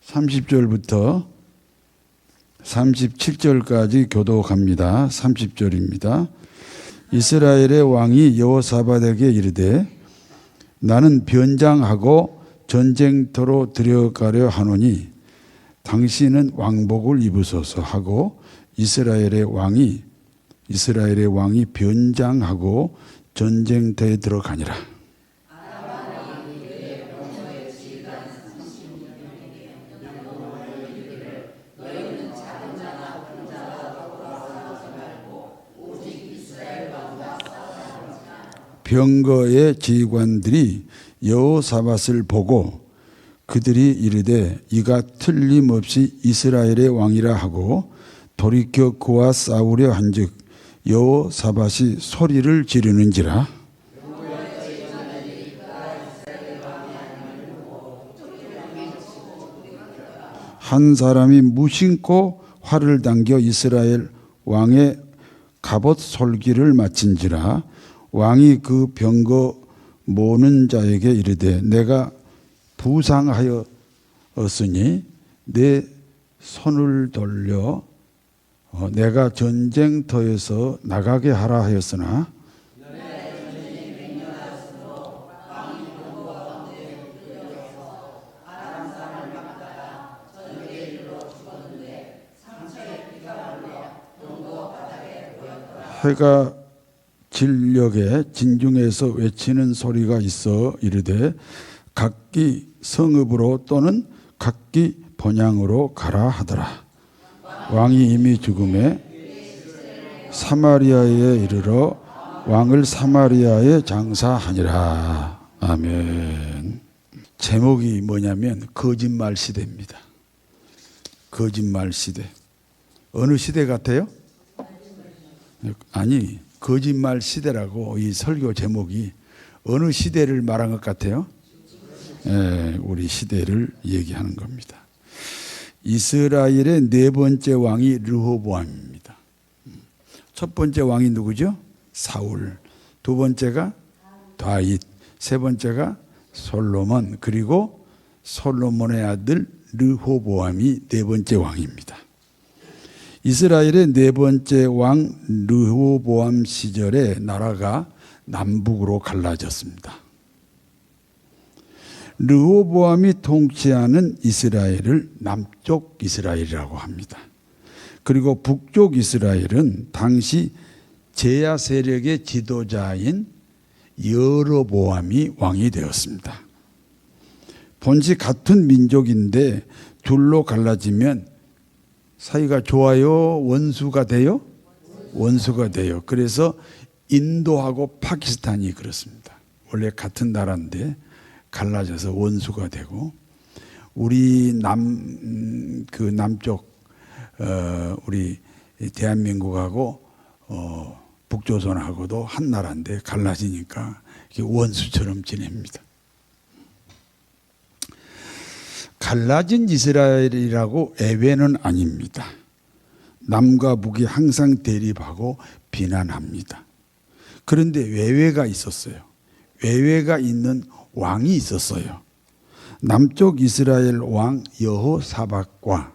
30절부터 37절까지 교독합니다. 30절입니다. 이스라엘의 왕이 여호사밧에게 이르되 나는 변장하고 전쟁터로 들어가려 하노니 당신은 왕복을 입으소서 하고 이스라엘의 왕이 변장하고 전쟁터에 들어가니라. 병거의 지휘관들이 여호사밧을 보고 그들이 이르되 이가 틀림없이 이스라엘의 왕이라 하고 돌이켜 그와 싸우려 한즉 여호사밧이 소리를 지르는지라. 한 사람이 무심코 활을 당겨 이스라엘 왕의 갑옷 솔기를 맞힌지라. 왕이 그 병거 모는 자에게 이르되 내가 부상하였으니 내 손을 돌려 내가 전쟁터에서 나가게 하라 하였으나 해가 진력에 진중에서 외치는 소리가 있어 이르되 각기 성읍으로 또는 각기 본향으로 가라 하더라. 왕이 이미 죽음에 사마리아에 이르러 왕을 사마리아에 장사하니라. 아멘. 제목이 뭐냐면 거짓말 시대입니다. 거짓말 시대. 어느 시대 같아요? 아니, 거짓말 시대라고 이 설교 제목이 어느 시대를 말한 것 같아요? 우리 시대를 얘기하는 겁니다. 이스라엘의 네 번째 왕이 르호보암입니다. 첫 번째 왕이 누구죠? 사울. 두 번째가 다윗. 세 번째가 솔로몬. 그리고 솔로몬의 아들 르호보암이 네 번째 왕입니다. 이스라엘의 네 번째 왕 르호보암 시절에 나라가 남북으로 갈라졌습니다. 르호보암이 통치하는 이스라엘을 남쪽 이스라엘이라고 합니다. 그리고 북쪽 이스라엘은 당시 제야 세력의 지도자인 여로보암이 왕이 되었습니다. 본시 같은 민족인데 둘로 갈라지면 사이가 좋아요? 원수가 돼요? 원수가 돼요. 그래서 인도하고 파키스탄이 그렇습니다. 원래 같은 나라인데 갈라져서 원수가 되고 우리 남쪽 우리 대한민국하고 북조선하고도 한 나라인데 갈라지니까 원수처럼 지냅니다. 갈라진 이스라엘이라고 예외는 아닙니다. 남과 북이 항상 대립하고 비난합니다. 그런데 외외가 있었어요. 외외가 있는 왕이 있었어요. 남쪽 이스라엘 왕 여호사밧과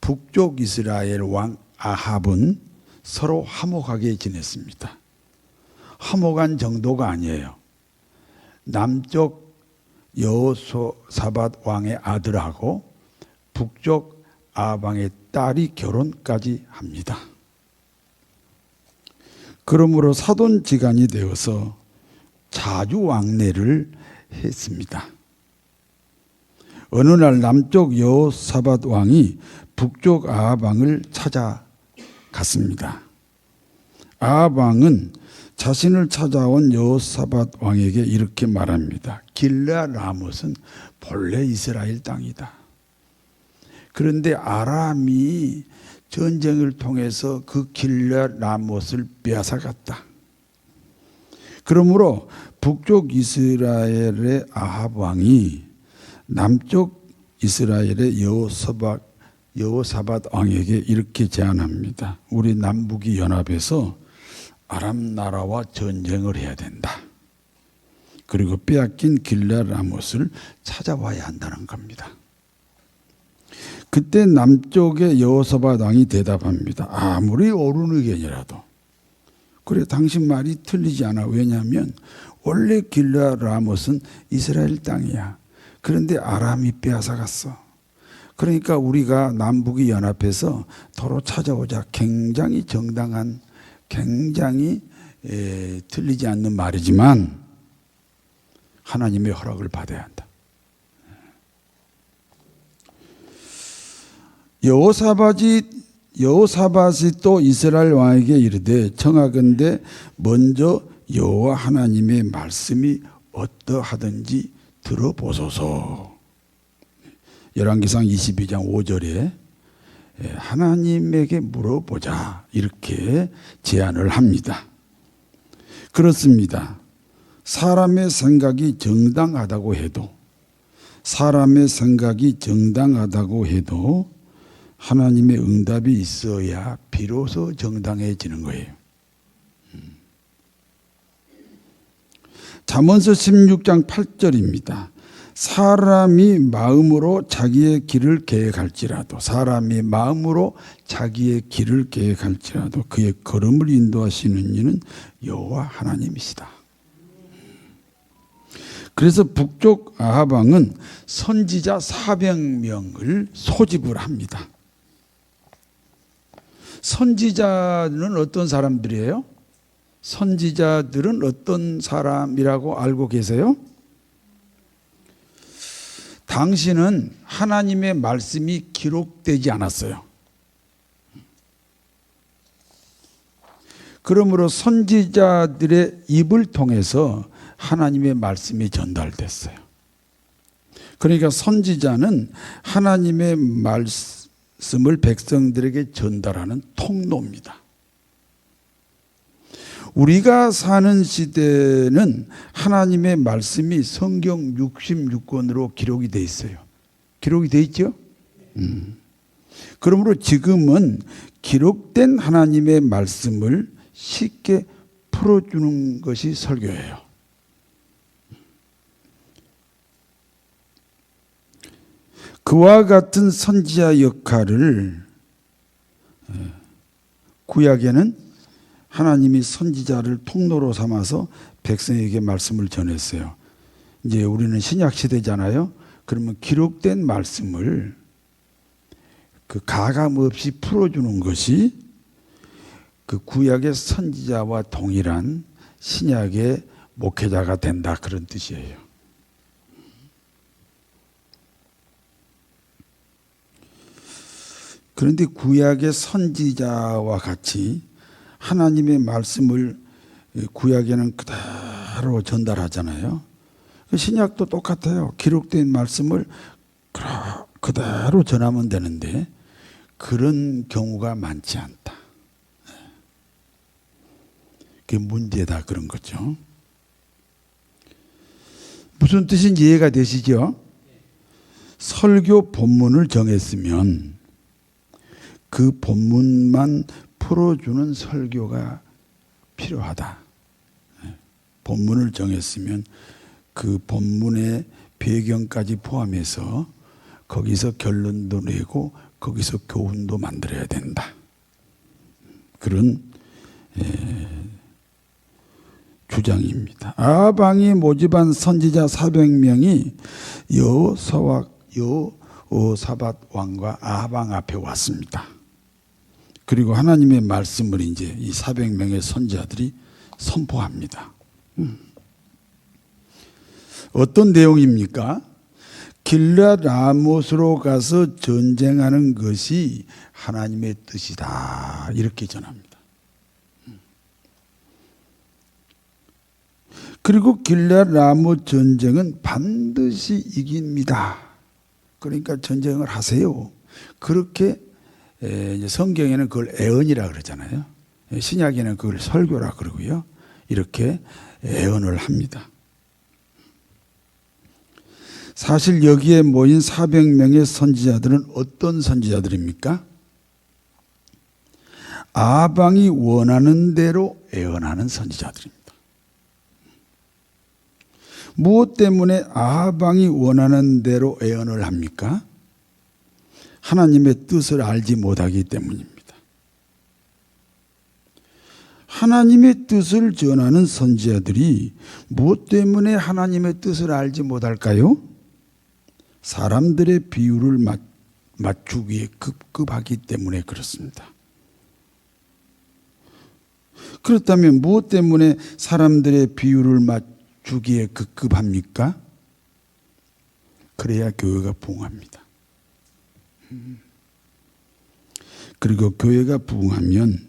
북쪽 이스라엘 왕 아합은 서로 화목하게 지냈습니다. 화목한 정도가 아니에요. 남쪽 여호사밧 왕의 아들하고 북쪽 아합 왕의 딸이 결혼까지 합니다. 그러므로 사돈지간이 되어서 자주 왕래를 했습니다. 어느 날 남쪽 여호사밧 왕이 북쪽 아합 왕을 찾아갔습니다. 아합 왕은 자신을 찾아온 여호사밧 왕에게 이렇게 말합니다. 길르앗 라못은 본래 이스라엘 땅이다. 그런데 아람이 전쟁을 통해서 그 길르앗 라못을 빼앗아갔다. 그러므로 북쪽 이스라엘의 아합 왕이 남쪽 이스라엘의 여호사밧 왕에게 이렇게 제안합니다. 우리 남북이 연합해서 아람 나라와 전쟁을 해야 된다. 그리고 빼앗긴 길르앗 라못을 찾아와야 한다는 겁니다. 그때 남쪽의 여호사밧 왕이 대답합니다. 아무리 옳은 의견이라도 그래 당신 말이 틀리지 않아. 왜냐하면 원래 길르앗 라못은 이스라엘 땅이야. 그런데 아람이 빼앗아갔어. 그러니까 우리가 남북이 연합해서 도로 찾아오자. 굉장히 정당한, 굉장히 틀리지 않는 말이지만 하나님의 허락을 받아야 한다. 여호사밧이 또 이스라엘 왕에게 이르되 청하건대 먼저 여호와 하나님의 말씀이 어떠하든지 들어보소서. 열왕기상 22장 5절에 하나님에게 물어보자 이렇게 제안을 합니다. 그렇습니다. 사람의 생각이 정당하다고 해도 하나님의 응답이 있어야 비로소 정당해지는 거예요. 잠언서 16장 8절입니다. 사람이 마음으로 자기의 길을 계획할지라도 그의 걸음을 인도하시는 이는 여호와 하나님이시다. 그래서 북쪽 아합 왕은 선지자 400명을 소집을 합니다. 선지자는 어떤 사람들이에요? 선지자들은 어떤 사람이라고 알고 계세요? 당시는 하나님의 말씀이 기록되지 않았어요. 그러므로 선지자들의 입을 통해서 하나님의 말씀이 전달됐어요. 그러니까 선지자는 하나님의 말씀을 백성들에게 전달하는 통로입니다. 우리가 사는 시대는 하나님의 말씀이 성경 66권으로 기록이 돼 있어요. 기록이 돼 있죠? 그러므로 지금은 기록된 하나님의 말씀을 쉽게 풀어주는 것이 설교예요. 그와 같은 선지자 역할을 구약에는 하나님이 선지자를 통로로 삼아서 백성에게 말씀을 전했어요. 이제 우리는 신약 시대잖아요. 그러면 기록된 말씀을 그 가감 없이 풀어주는 것이 그 구약의 선지자와 동일한 신약의 목회자가 된다, 그런 뜻이에요. 그런데 구약의 선지자와 같이 하나님의 말씀을 구약에는 그대로 전달하잖아요. 신약도 똑같아요. 기록된 말씀을 그대로 전하면 되는데 그런 경우가 많지 않다. 그게 문제다, 그런 거죠. 무슨 뜻인지 이해가 되시죠? 설교 본문을 정했으면 그 본문만 풀어주는 설교가 필요하다. 본문을 정했으면 그 본문의 배경까지 포함해서 거기서 결론도 내고 거기서 교훈도 만들어야 된다. 그런 주장입니다. 아합 왕이 모집한 선지자 400명이 여호사밧 왕과 아합 왕 앞에 왔습니다. 그리고 하나님의 말씀을 이제 이 400명의 선지자들이 선포합니다. 어떤 내용입니까? 길르앗 라못으로 가서 전쟁하는 것이 하나님의 뜻이다, 이렇게 전합니다. 그리고 길르앗 라못 전쟁은 반드시 이깁니다. 그러니까 전쟁을 하세요. 그렇게 성경에는 그걸 애언이라 그러잖아요. 신약에는 그걸 설교라 그러고요. 이렇게 애언을 합니다. 사실 여기에 모인 400명의 선지자들은 어떤 선지자들입니까? 아합 왕이 원하는 대로 애언하는 선지자들입니다. 무엇 때문에 아합 왕이 원하는 대로 애언을 합니까? 하나님의 뜻을 알지 못하기 때문입니다. 하나님의 뜻을 전하는 선지자들이 무엇 때문에 하나님의 뜻을 알지 못할까요? 사람들의 비유를 맞추기에 급급하기 때문에 그렇습니다. 그렇다면 무엇 때문에 사람들의 비유를 맞추기에 급급합니까? 그래야 교회가 부흥합니다. 그리고 교회가 부흥하면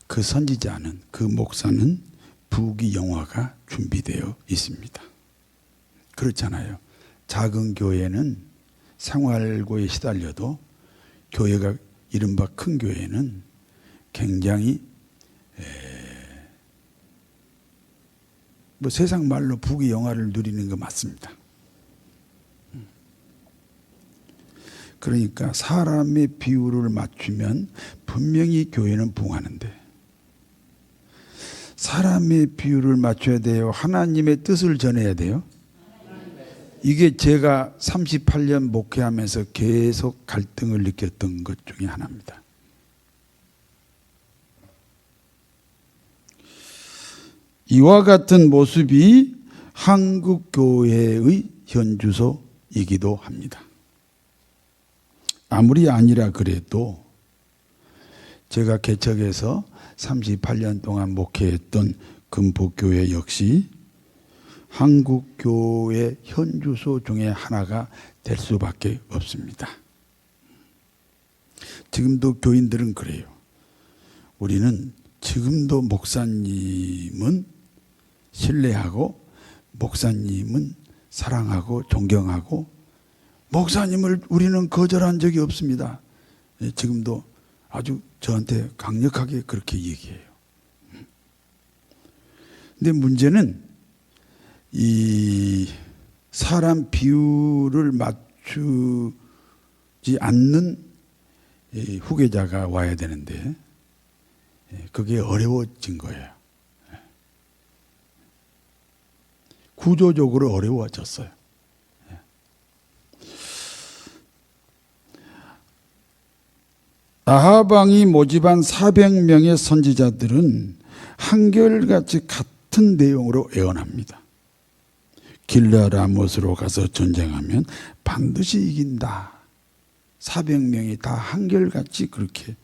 그 선지자는, 그 목사는 부귀영화가 준비되어 있습니다. 그렇잖아요. 작은 교회는 생활고에 시달려도 교회가 이른바 큰 교회는 굉장히 세상 말로 부귀영화를 누리는 거 맞습니다. 그러니까 사람의 비유를 맞추면 분명히 교회는 부흥하는데 사람의 비유를 맞춰야 돼요? 하나님의 뜻을 전해야 돼요? 이게 제가 38년 목회하면서 계속 갈등을 느꼈던 것 중에 하나입니다. 이와 같은 모습이 한국 교회의 현주소이기도 합니다. 아무리 아니라 그래도 제가 개척해서 38년 동안 목회했던 금포교회 역시 한국교회 현주소 중에 하나가 될 수밖에 없습니다. 지금도 교인들은 그래요. 우리는 지금도 목사님은 신뢰하고 목사님은 사랑하고 존경하고 목사님을 우리는 거절한 적이 없습니다. 지금도 아주 저한테 강력하게 그렇게 얘기해요. 근데 문제는 이 사람 비유를 맞추지 않는 후계자가 와야 되는데 그게 어려워진 거예요. 구조적으로 어려워졌어요. 아하방이 모집한 400명의 선지자들은 한결같이 같은 내용으로 예언합니다. 길르앗 라못으로 가서 전쟁하면 반드시 이긴다. 400명이 다 한결같이 그렇게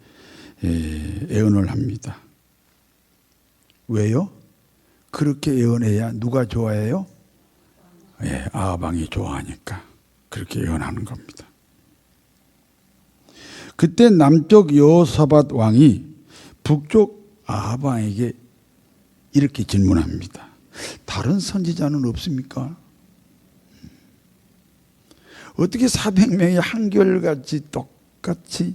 예언을 합니다. 왜요? 그렇게 예언해야 누가 좋아해요? 아하방이 좋아하니까 그렇게 예언하는 겁니다. 그때 남쪽 여호사밧 왕이 북쪽 아하방에게 이렇게 질문합니다. 다른 선지자는 없습니까? 어떻게 400명이 한결같이 똑같이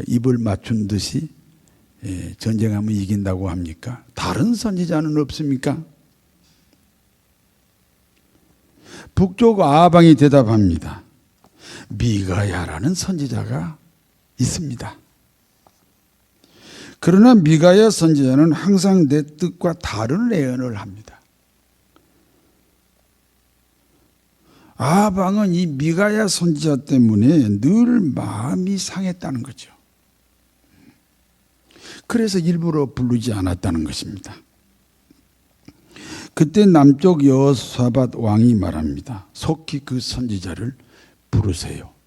입을 맞춘 듯이 전쟁하면 이긴다고 합니까? 다른 선지자는 없습니까? 북쪽 아하방이 대답합니다. 미가야라는 선지자가 있습니다. 그러나 미가야 선지자는 항상 내 뜻과 다른 예언을 합니다. 아하방은 이 미가야 선지자 때문에 늘 마음이 상했다는 거죠. 그래서 일부러 부르지 않았다는 것입니다. 그때 남쪽 여호사밧 왕이 말합니다. 속히 그 선지자를 부르세요.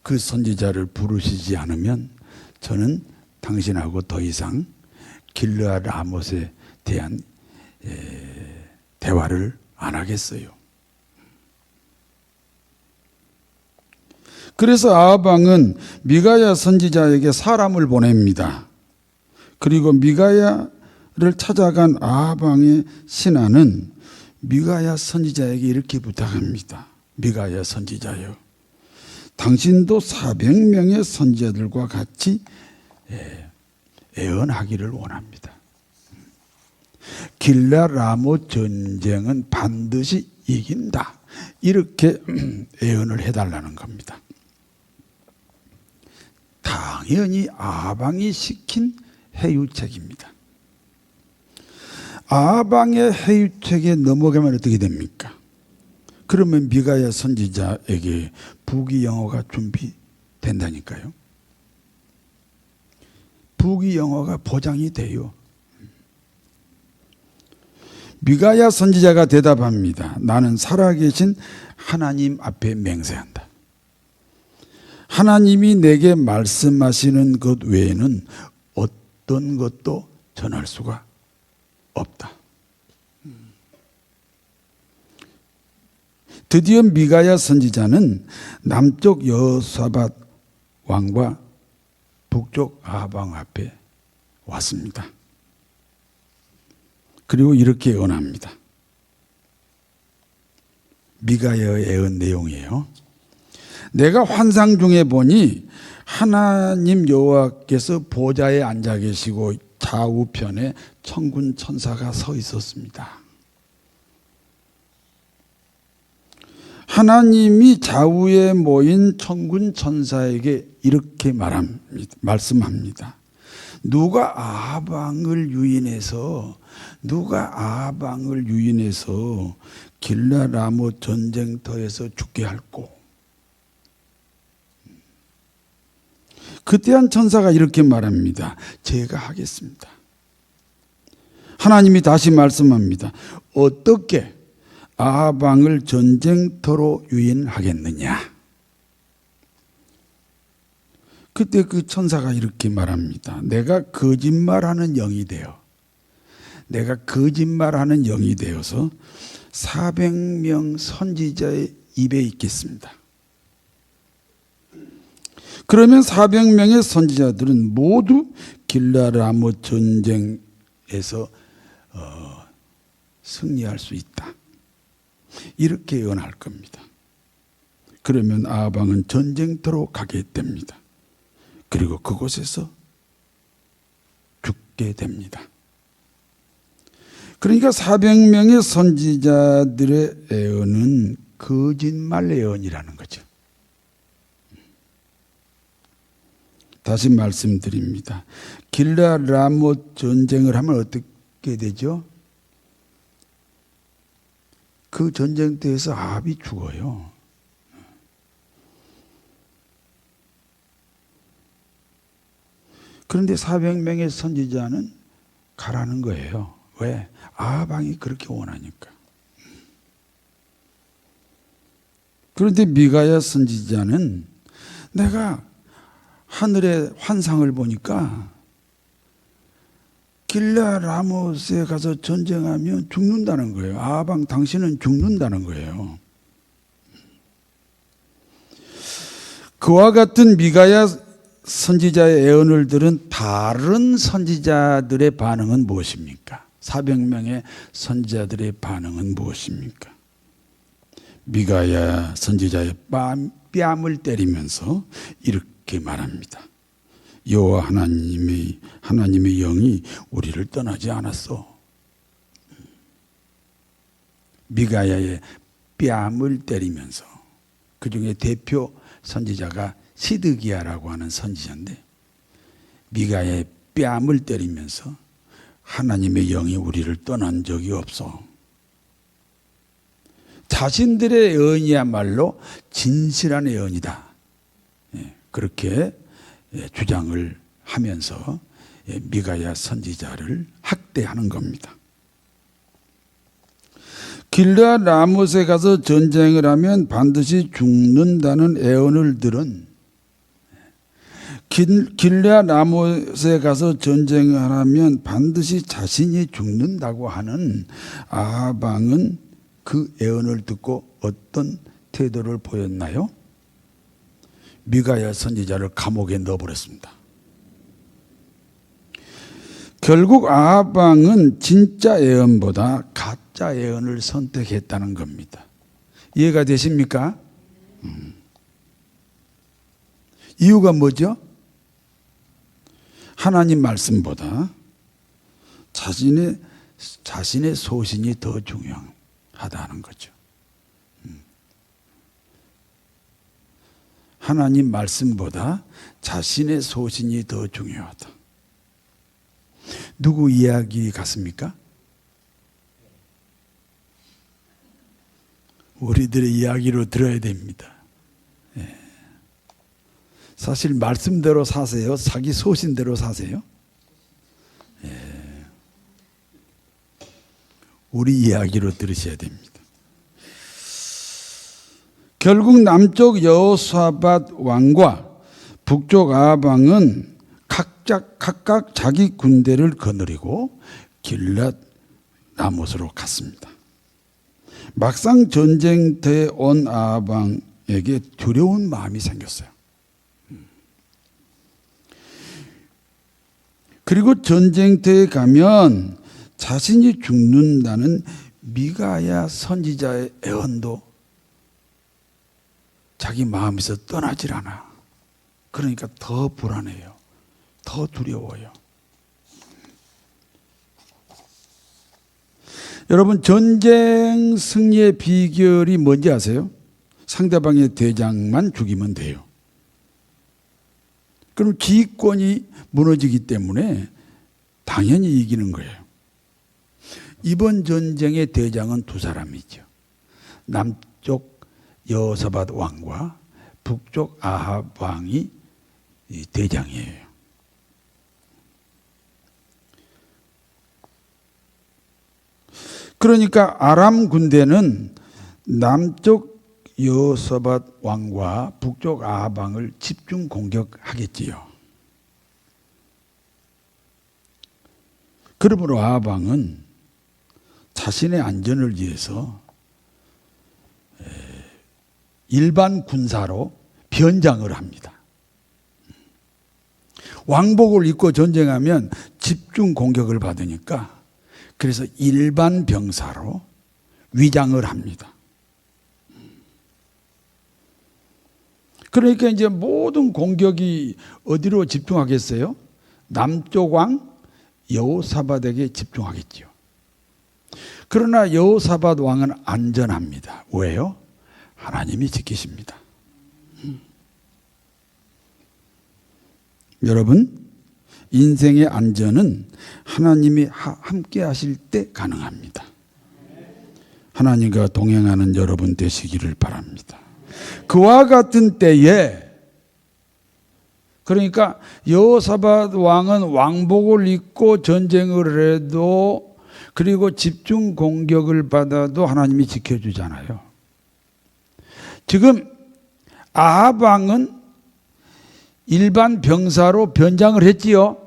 그 선지자를 부르시지 않으면 저는 당신하고 더 이상 길르앗 라못에 대한 대화를 안 하겠어요. 그래서 아하방은 미가야 선지자에게 사람을 보냅니다. 그리고 미가야를 찾아간 아하방의 신하는 미가야 선지자에게 이렇게 부탁합니다. 미가야 선지자여, 당신도 400명의 선지자들과 같이 예언하기를 원합니다. 길르앗 라못 전쟁은 반드시 이긴다. 이렇게 예언을 해달라는 겁니다. 당연히 아하방이 시킨 해유책입니다. 아하방의 해유책에 넘어가면 어떻게 됩니까? 그러면 미가야 선지자에게 부귀영화가 준비된다니까요. 부귀영화가 보장이 돼요. 미가야 선지자가 대답합니다. 나는 살아계신 하나님 앞에 맹세한다. 하나님이 내게 말씀하시는 것 외에는 어떤 것도 전할 수가 없다. 드디어 미가야 선지자는 남쪽 여호사밧 왕과 북쪽 아합 왕 앞에 왔습니다. 그리고 이렇게 언합니다. 미가야의 애언 내용이에요. 내가 환상 중에 보니 하나님 여호와께서 보좌에 앉아 계시고 좌우편에 천군 천사가 서 있었습니다. 하나님이 좌우에 모인 천군 천사에게 이렇게 말씀합니다. 누가 아합 왕을 유인해서 길라 라못 전쟁터에서 죽게 할꼬. 그때 한 천사가 이렇게 말합니다. 제가 하겠습니다. 하나님이 다시 말씀합니다. 어떻게 아합 왕을 전쟁터로 유인하겠느냐? 그때 그 천사가 이렇게 말합니다. 내가 거짓말하는 영이 되어서 400명 선지자의 입에 있겠습니다. 그러면 400명의 선지자들은 모두 길라 라못 전쟁에서 승리할 수 있다. 이렇게 예언할 겁니다. 그러면 아합 왕은 전쟁터로 가게 됩니다. 그리고 그곳에서 죽게 됩니다. 그러니까 400명의 선지자들의 예언은 거짓말 예언이라는 거죠. 다시 말씀드립니다. 길라 라못 전쟁을 하면 어떻게 되죠? 그 전쟁터에서 아합이 죽어요. 그런데 400명의 선지자는 가라는 거예요. 왜? 아합 왕이 그렇게 원하니까. 그런데 미가야 선지자는 내가 하늘의 환상을 보니까 길라 라못에 가서 전쟁하면 죽는다는 거예요. 아합 왕 당신은 죽는다는 거예요. 그와 같은 미가야 선지자의 예언을 들은 다른 선지자들의 반응은 무엇입니까? 400명의 선지자들의 반응은 무엇입니까? 미가야 선지자의 뺨을 때리면서 이렇게 말합니다. 여호와 하나님의 영이 우리를 떠나지 않았어. 미가야의 뺨을 때리면서, 그 중에 대표 선지자가 시드기야라고 하는 선지자인데, 미가야의 뺨을 때리면서 하나님의 영이 우리를 떠난 적이 없어. 자신들의 예언이야말로 진실한 예언이다. 그렇게 주장을 하면서 미가야 선지자를 학대하는 겁니다. 길라 라못에 가서 전쟁을 하면 반드시 죽는다는 예언을 들은, 길라 라못에 가서 전쟁을 하면 반드시 자신이 죽는다고 하는 아합 왕은 그 예언을 듣고 어떤 태도를 보였나요? 미가야 선지자를 감옥에 넣어버렸습니다. 결국 아합 왕은 진짜 예언보다 가짜 예언을 선택했다는 겁니다. 이해가 되십니까? 이유가 뭐죠? 하나님 말씀보다 자신의 소신이 더 중요하다는 거죠. 하나님 말씀보다 자신의 소신이 더 중요하다. 누구 이야기 같습니까? 우리들의 이야기로 들어야 됩니다. 사실 말씀대로 사세요? 자기 소신대로 사세요? 우리 이야기로 들으셔야 됩니다. 결국 남쪽 여호사밧 왕과 북쪽 아합 왕은 각각 자기 군대를 거느리고 길랏 라못으로 갔습니다. 막상 전쟁터에 온 아합 왕에게 두려운 마음이 생겼어요. 그리고 전쟁터에 가면 자신이 죽는다는 미가야 선지자의 애언도 자기 마음에서 떠나질 않아. 그러니까 더 불안해요. 더 두려워요. 여러분, 전쟁 승리의 비결이 뭔지 아세요? 상대방의 대장만 죽이면 돼요. 그럼 기권이 무너지기 때문에 당연히 이기는 거예요. 이번 전쟁의 대장은 두 사람이죠. 남쪽 여호사밧 왕과 북쪽 아합 왕이 대장이에요. 그러니까 아람 군대는 남쪽 여호사밧 왕과 북쪽 아합 왕을 집중 공격하겠지요. 그러므로 아합 왕은 자신의 안전을 위해서 일반 군사로 변장을 합니다. 왕복을 입고 전쟁하면 집중 공격을 받으니까 그래서 일반 병사로 위장을 합니다. 그러니까 이제 모든 공격이 어디로 집중하겠어요? 남쪽 왕 여호사밧에게 집중하겠죠. 그러나 여호사밧 왕은 안전합니다. 왜요? 하나님이 지키십니다. 여러분, 인생의 안전은 하나님이 함께 하실 때 가능합니다. 하나님과 동행하는 여러분 되시기를 바랍니다. 그와 같은 때에, 그러니까 여호사밧 왕은 왕복을 입고 전쟁을 해도 그리고 집중 공격을 받아도 하나님이 지켜주잖아요. 지금 아합 왕은 일반 병사로 변장을 했지요.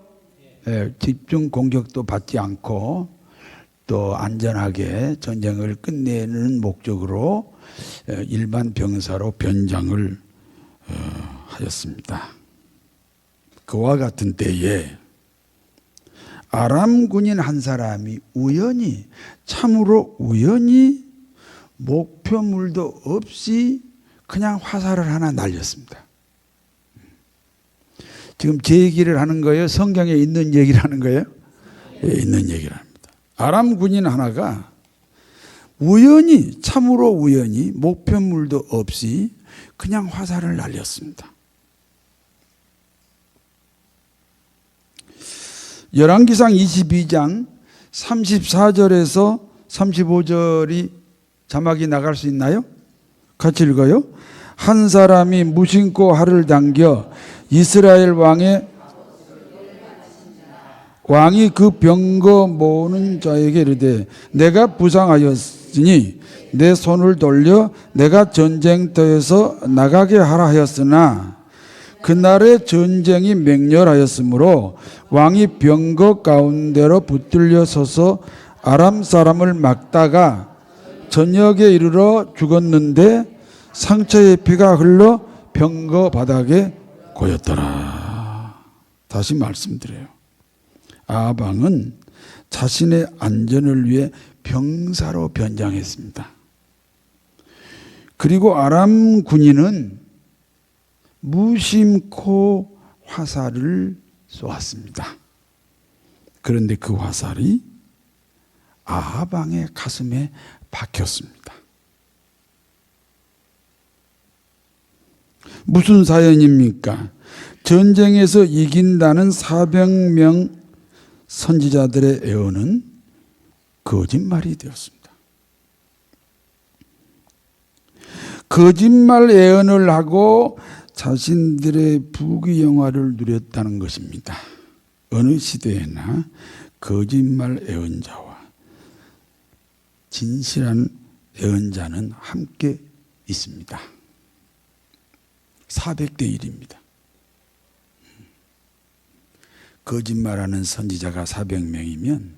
집중 공격도 받지 않고 또 안전하게 전쟁을 끝내는 목적으로 일반 병사로 변장을 하였습니다. 그와 같은 때에 아람 군인 한 사람이 우연히, 참으로 우연히 목표물도 없이 그냥 화살을 하나 날렸습니다. 지금 제 얘기를 하는 거예요? 성경에 있는 얘기를 하는 거예요? 있는 얘기를 합니다. 아람 군인 하나가 우연히, 참으로 우연히 목표물도 없이 그냥 화살을 날렸습니다. 열왕기상 22장 34절에서 35절이 자막이 나갈 수 있나요? 같이 읽어요. 한 사람이 무심코 활을 당겨 이스라엘 왕이 그 병거 모으는 자에게 이르되 내가 부상하였으니 내 손을 돌려 내가 전쟁터에서 나가게 하라 하였으나 그날의 전쟁이 맹렬하였으므로 왕이 병거 가운데로 붙들려 서서 아람 사람을 막다가 저녁에 이르러 죽었는데 상처의 피가 흘러 병거 바닥에 고였더라. 다시 말씀드려요. 아합 왕은 자신의 안전을 위해 병사로 변장했습니다. 그리고 아람 군인은 무심코 화살을 쏘았습니다. 그런데 그 화살이 아합 왕의 가슴에 박혔습니다. 무슨 사연입니까? 전쟁에서 이긴다는 400명 선지자들의 애언은 거짓말이 되었습니다. 거짓말 예언을 하고 자신들의 부귀영화를 누렸다는 것입니다. 어느 시대에나 거짓말 예언자와 진실한 예언자는 함께 있습니다. 400대 1입니다. 거짓말하는 선지자가 400명이면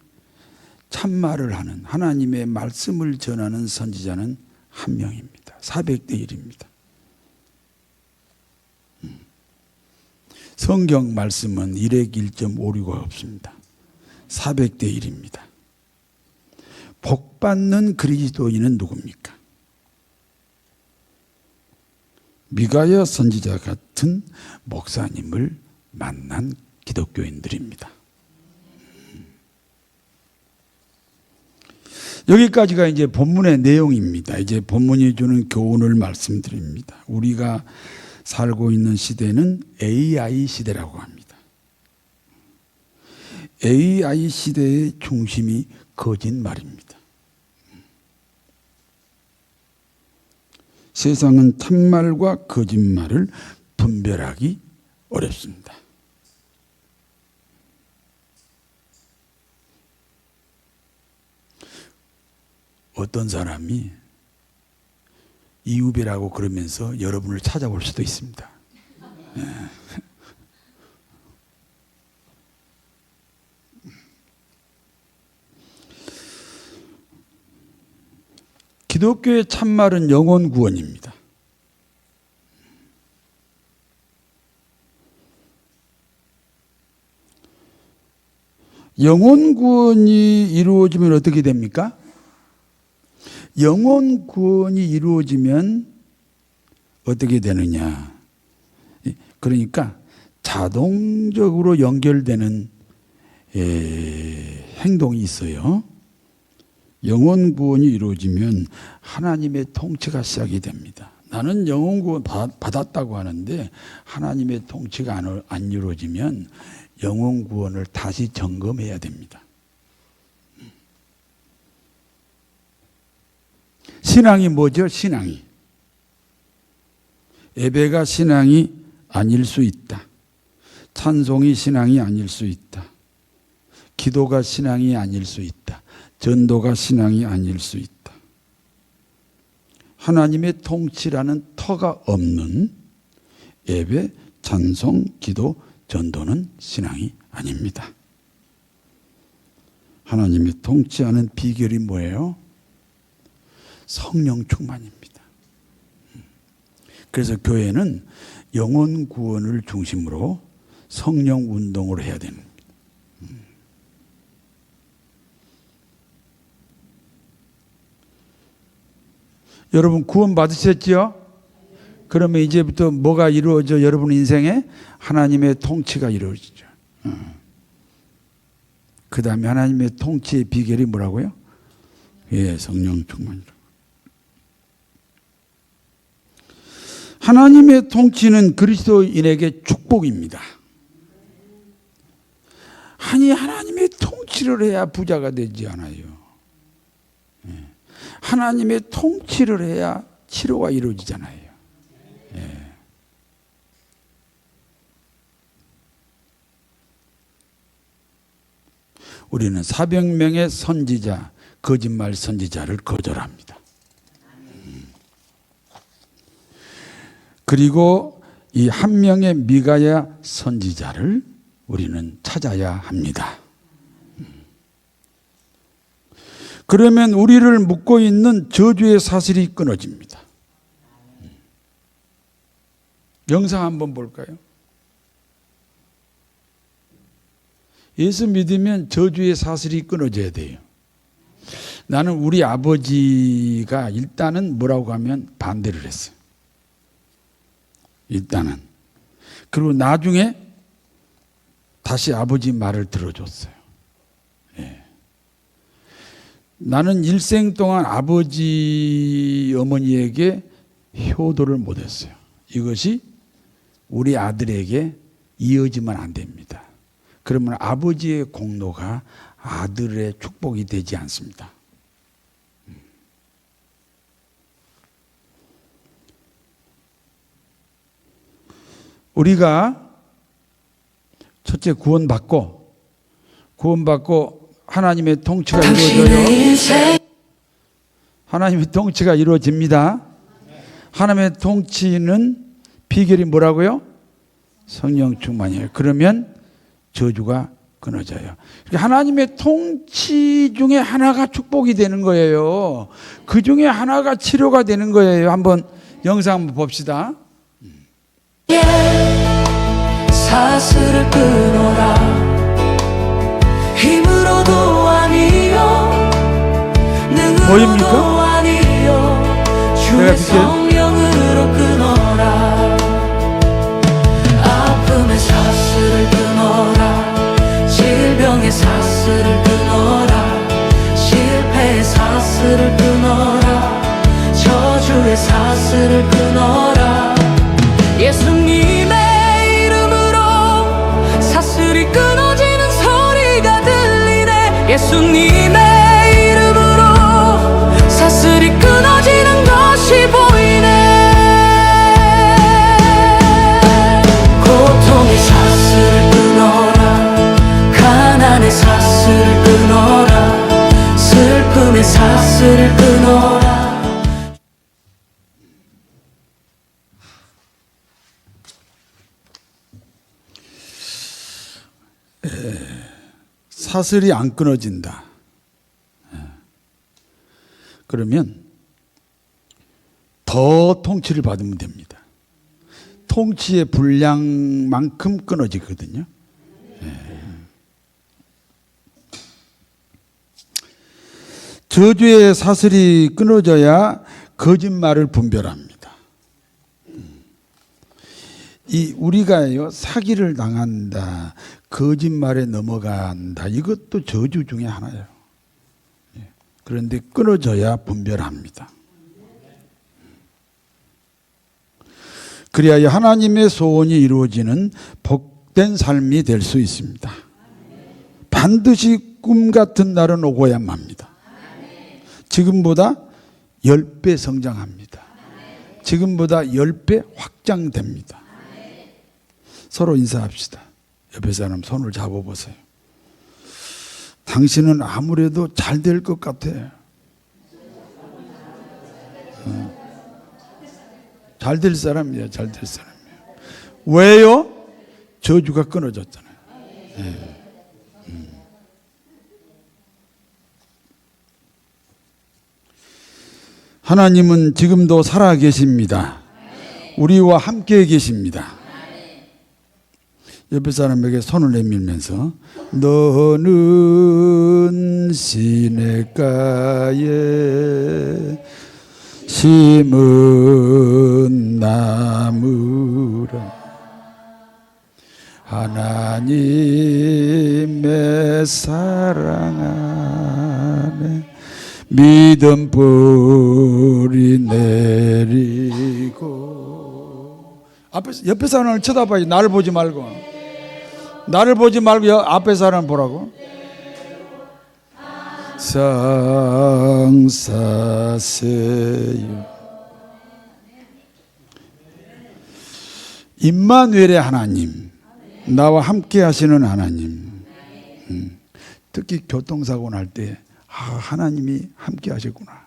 참말을 하는 하나님의 말씀을 전하는 선지자는 1명입니다. 400대 1입니다. 성경 말씀은 1획 1.5류가 없습니다. 400대 1입니다. 복받는 그리스도인은 누굽니까? 미가야 선지자 같은 목사님을 만난 기독교인들입니다. 여기까지가 이제 본문의 내용입니다. 이제 본문이 주는 교훈을 말씀드립니다. 우리가 살고 있는 시대는 AI 시대라고 합니다. AI 시대의 중심이 거짓말입니다. 세상은 참말과 거짓말을 분별하기 어렵습니다. 어떤 사람이 이후배라고 그러면서 여러분을 찾아올 수도 있습니다. 기독교의 참말은 영혼 구원입니다. 영혼 구원이 이루어지면 어떻게 됩니까? 영혼 구원이 이루어지면 어떻게 되느냐? 그러니까 자동적으로 연결되는 행동이 있어요. 영혼 구원이 이루어지면 하나님의 통치가 시작이 됩니다. 나는 영혼 구원 받았다고 하는데 하나님의 통치가 안 이루어지면 영혼 구원을 다시 점검해야 됩니다. 신앙이 뭐죠? 신앙이. 예배가 신앙이 아닐 수 있다. 찬송이 신앙이 아닐 수 있다. 기도가 신앙이 아닐 수 있다. 전도가 신앙이 아닐 수 있다. 하나님의 통치라는 터가 없는 예배, 찬송, 기도, 전도는 신앙이 아닙니다. 하나님의 통치하는 비결이 뭐예요? 성령 충만입니다. 그래서 교회는 영혼 구원을 중심으로 성령 운동을 해야 됩니다. 여러분 구원 받으셨죠? 그러면 이제부터 뭐가 이루어져? 여러분 인생에 하나님의 통치가 이루어지죠. 그 다음에 하나님의 통치의 비결이 뭐라고요? 예, 성령 충만이라고. 하나님의 통치는 그리스도인에게 축복입니다. 아니 하나님의 통치를 해야 부자가 되지 않아요. 하나님의 통치를 해야 치료가 이루어지잖아요. 우리는 400명의 선지자, 거짓말 선지자를 거절합니다. 그리고 이 한 명의 미가야 선지자를 우리는 찾아야 합니다. 그러면 우리를 묶고 있는 저주의 사슬이 끊어집니다. 영상 한번 볼까요? 예수 믿으면 저주의 사슬이 끊어져야 돼요. 나는 우리 아버지가 일단은 뭐라고 하면 반대를 했어요. 일단은. 그리고 나중에 다시 아버지 말을 들어줬어요. 예. 나는 일생 동안 아버지 어머니에게 효도를 못했어요. 이것이 우리 아들에게 이어지면 안 됩니다. 그러면 아버지의 공로가 아들의 축복이 되지 않습니다. 우리가 첫째 구원받고 하나님의 통치가 이루어져요. 하나님의 통치가 이루어집니다. 하나님의 통치는 비결이 뭐라고요? 성령 충만이에요. 그러면 저주가 끊어져요. 하나님의 통치 중에 하나가 축복이 되는 거예요. 그 중에 하나가 치료가 되는 거예요. 한번 영상 한번 봅시다. 사슬을 끊어라. 힘으로도 아니요 능으로도 아니요 주의 성령으로 끊어라. 아픔의 사슬을 끊어라. 질병의 사슬을 끊어라. 실패의 사슬을 끊어라. 저주의 사슬을 끊어라. 예수님의 사슬이 끊어지는 소리가 들리네. 예수님의 이름으로 사슬이 끊어지는 것이 보이네. 고통의 사슬을 끊어라. 가난의 사슬을 끊어라. 슬픔의 사슬을 끊어라. 사슬이 안 끊어진다. 그러면 더 통치를 받으면 됩니다. 통치의 분량만큼 끊어지거든요. 저주의 사슬이 끊어져야 거짓말을 분별합니다. 우리가요, 사기를 당한다, 거짓말에 넘어간다, 이것도 저주 중에 하나예요. 그런데 끊어져야 분별합니다. 그래야 하나님의 소원이 이루어지는 복된 삶이 될 수 있습니다. 반드시 꿈 같은 날은 오고야만 합니다. 지금보다 10배 성장합니다. 지금보다 10배 확장됩니다. 서로 인사합시다. 옆에 사람 손을 잡아보세요. 당신은 아무래도 잘 될 것 같아. 잘 될 사람이에요. 잘 될 사람이에요. 왜요? 저주가 끊어졌잖아요. 네. 하나님은 지금도 살아 계십니다. 우리와 함께 계십니다. 옆에 사람에게 손을 내밀면서 너는 시냇가에 심은 나무라. 하나님의 사랑 안에 믿음 뿌리 내리고. 옆에 사람을 쳐다봐요. 나를 보지 말고. 나를 보지 말고 앞에 사람 보라고. 상사세요. 임마누엘의 하나님, 나와 함께 하시는 하나님. 특히 교통사고 날 때 하나님이 함께 하셨구나.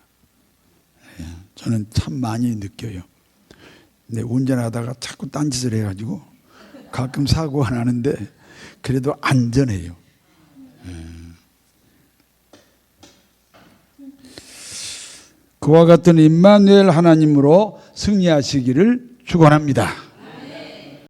저는 참 많이 느껴요. 근데 운전하다가 자꾸 딴짓을 해가지고 가끔 사고가 나는데 그래도 안전해요. 그와 같은 임마누엘 하나님으로 승리하시기를 축원합니다.